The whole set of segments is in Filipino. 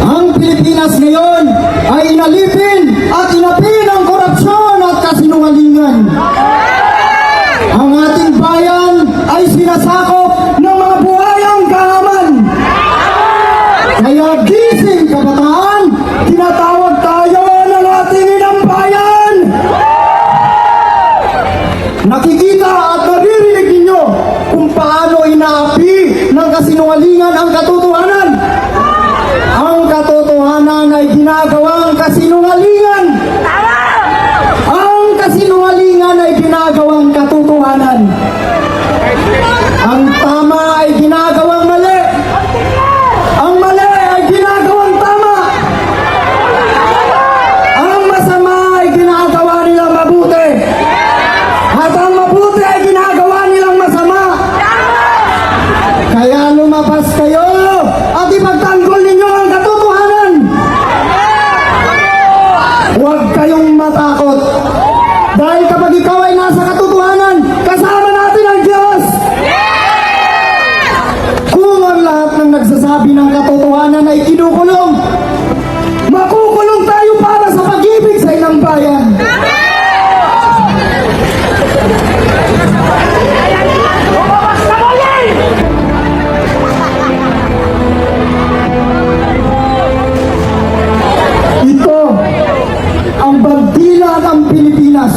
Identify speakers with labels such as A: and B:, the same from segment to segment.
A: Ang Pilipinas ngayon ay inalipin at inapin ang korupsyon at kasinungalingan. Ang ating bayan ay sinasakop ng mga buhayang kahaman. Kaya gising kabataan, tinatawag tayo ng ating inang bayan. Nakikita at naririnig ninyo kung paano inaapi ng kasinungalingan ang katotohanan. Ang katotohanan ay ginagawang kasinungalingan. Ang kasinungalingan ay ginagawang katotohanan. Ang tama ay ginagawang mali. Ang mali ay ginagawang tama. Ang masama ay ginagawa nilang mabuti. At ang mabuti ay ginagawa nilang masama. Kaya lumabas kayo at ipagtanggol ninyo ang katotohanan. Huwag kayong matakot. Dahil kapag ikaw ay nasa katotohanan, kasama natin ang Diyos. Kung ang lahat ng nagsasabi ng katotohanan ay kinukulong, makukulong tayo para sa pag-ibig sa inang bayan. Ito ang bandila ng Pilipinas.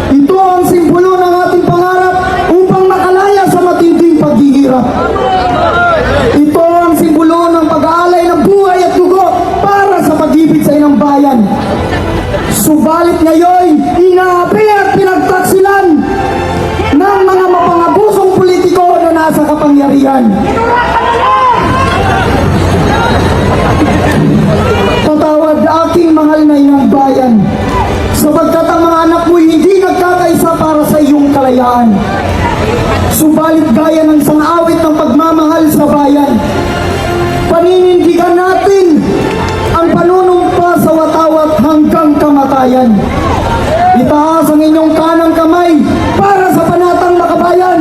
A: Ito ang simbolo ng ating pangarap upang makalaya sa matinding paghihirap. Ito ang simbolo ng pag-aalay ng buhay at dugo para sa pag-ibig sa inang bayan. Subalit ngayon, inaapi at pinagtaksilan ng mga mapangabusong politiko na nasa kapangyarihan. Patawad aking mahal na inang bayan, sapagkat ang mga anak mo hindi nagkakaisa para sa iyong kalayaan. Subalit gaya ng sangawit ng pagmamahal sa bayan, paninindigan natin ang panunumpa sa watawat hanggang kamatayan. Itaas ang inyong kanang kamay para sa panatang makabayan.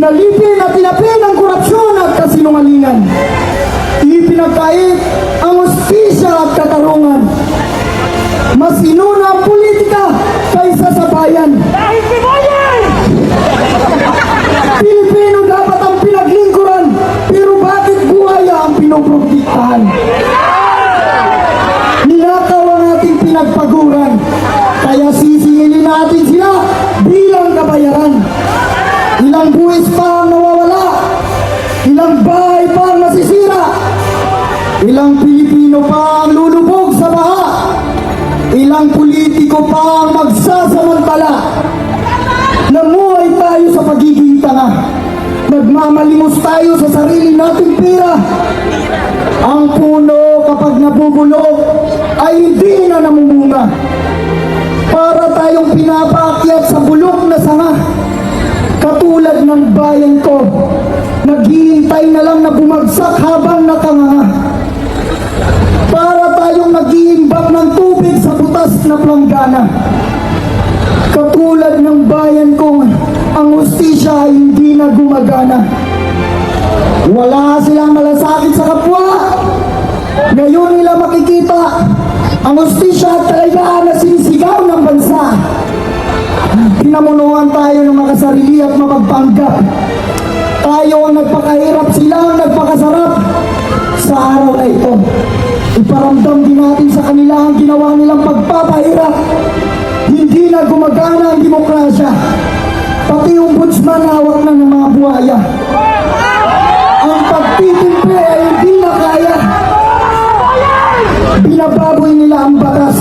A: Inalipin at inapin ang korupsyon at kasinungalingan. Ipinagkait ang hustisya at katarungan. Mas inuna ang politika kaysa sa bayan. Dahil si bayan! Pilipino dapat ang pinaglingkuran, pero bakit buhaya ang pinoprotektahan? Ninakaw ang ating pinagpaguran, kaya sisingilin natin sila bilang kabayaran. Ilang buwis pa ang nawawala, ilang bahay pa ang nasisira, ilang Pilipino pa ang lulubog sa baha, ilang Namamalimos tayo sa sarili nating pera. Ang puno kapag nabubulok ay hindi na namumunga. Para tayong pinapaakyat sa bulok na sanga. Katulad ng bayan ko, naghihintay na lang na bumagsak habang nakanganga. Para tayong nag-iimbak ng tubig sa butas na planggana. Katulad ng bayan ko, ang hustisya ay hindi na gumagana. Wala silang malasakit sa kapwa. Ngayon nila makikita ang hustisya at kalayaan na sinisigaw ng bansa. Pinamunuan tayo ng makasarili at mapagpanggap. Tayo ang nagpakahirap, sila ang nagpakasarap. Sa araw na ito, iparamdam din natin sa kanila ang ginawa nilang pagpapahirap. Hindi na gumagana ang demokrasya. Pati ombudsman hawak na ng mga buhaya. Ang pagtitimple ay hindi na kaya. Binababoy nila ang batas.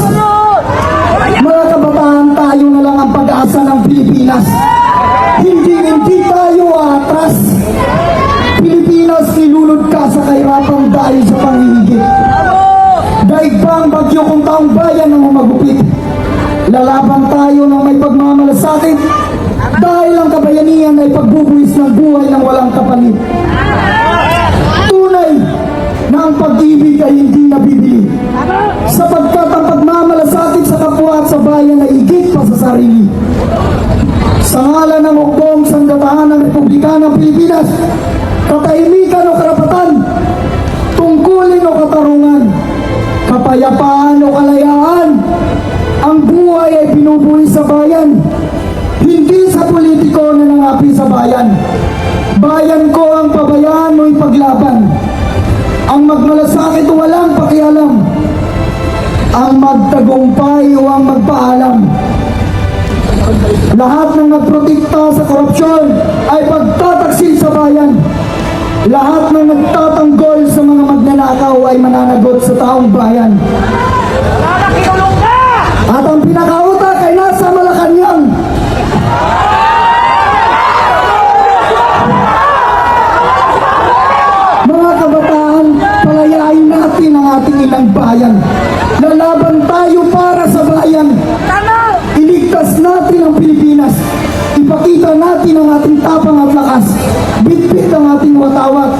A: Mga kabataan, tayo na lang ang pag-asa ng Pilipinas. Hindi tayo atras. Pilipinas, nilulod ka sa kahirapan dahil sa pangihigit. Daig pa ang bagyo kung taong bayan ang humagupit. Lalaban tayo ng may pagmamalasakit dahil ang kabayanihan ay pagbubuwis ng buhay ng walang kapalit. Tunay na ang pag-ibig ay hindi nabibili, sapagkat ang pagmamalasakit sa kapwa at sa bayan ay higit pa sa sarili. Sa ngalan ng hukbong sanggatahan ng Republika ng Pilipinas, katahimikan o karapatan, tungkulin o katarungan, kapayapaan o kalayaan, ang buhay ay binubuhay sa bayan, hindi sa politiko na nangapi sa bayan. Bayan ko ang pabayaan o ipaglaban. Ang magmalasakit o walang pakialam. Ang magtagumpay o ang magpaalam. Lahat ng nagprotekta sa korupsyon ay pagtataksil sa bayan. Lahat ng nagtatanggol sa mga magnanakaw ay mananagot sa taong bayan. At ang pinakautak ay nasa Malacanang. Mga kabataan, palayain natin ang ating ilang bayan. Lalaban tayo para sa bayan. Iligtas natin ang Pilipinas. Ipakita natin ang ating tapang at lakas. Bitbit ang ating watawat.